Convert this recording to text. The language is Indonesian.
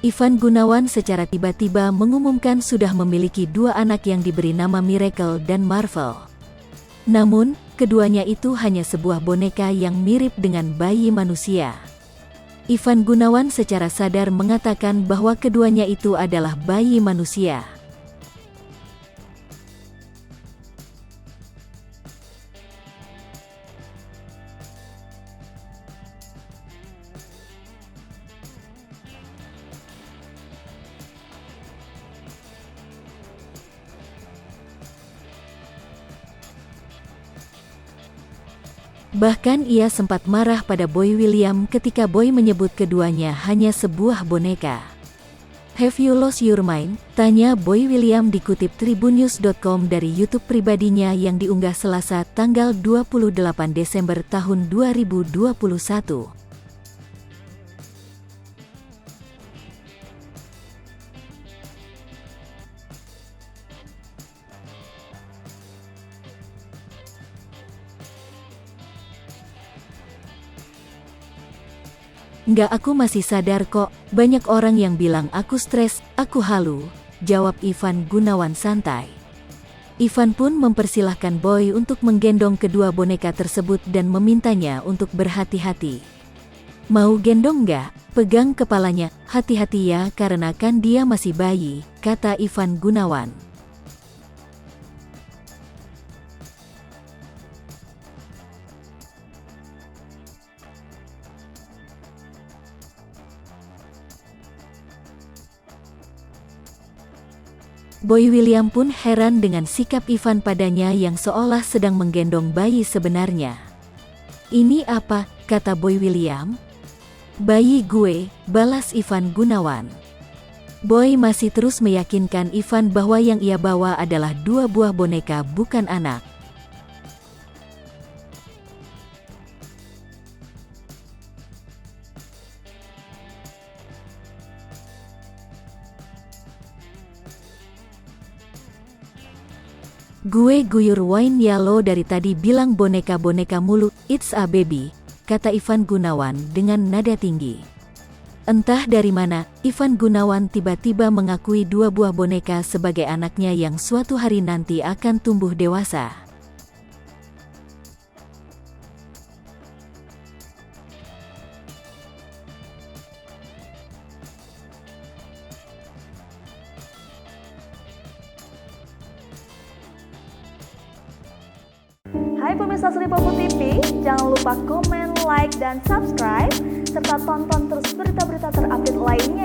Ivan Gunawan secara tiba-tiba mengumumkan sudah memiliki 2 anak yang diberi nama Miracle dan Marvel. Namun, keduanya itu hanya sebuah boneka yang mirip dengan bayi manusia. Ivan Gunawan secara sadar mengatakan bahwa keduanya itu adalah bayi manusia. Bahkan ia sempat marah pada Boy William ketika Boy menyebut keduanya hanya sebuah boneka. "Have you lost your mind?" tanya Boy William dikutip tribunnews.com dari YouTube pribadinya yang diunggah Selasa tanggal 28 Desember tahun 2021. "Nggak, aku masih sadar kok, banyak orang yang bilang aku stres, aku halu," jawab Ivan Gunawan santai. Ivan pun mempersilahkan Boy untuk menggendong kedua boneka tersebut dan memintanya untuk berhati-hati. "Mau gendong nggak? Pegang kepalanya, hati-hati ya karena kan dia masih bayi," kata Ivan Gunawan. Boy William pun heran dengan sikap Ivan padanya yang seolah sedang menggendong bayi sebenarnya. "Ini apa?" kata Boy William. "Bayi gue," balas Ivan Gunawan. Boy masih terus meyakinkan Ivan bahwa yang ia bawa adalah 2 buah boneka bukan anak. "Gue guyur wine ya, lo dari tadi bilang boneka-boneka mulu, it's a baby," kata Ivan Gunawan dengan nada tinggi. Entah dari mana, Ivan Gunawan tiba-tiba mengakui 2 buah boneka sebagai anaknya yang suatu hari nanti akan tumbuh dewasa. Hai pemirsa Sri Popo TV, jangan lupa komen, like, dan subscribe, serta tonton terus berita-berita terupdate lainnya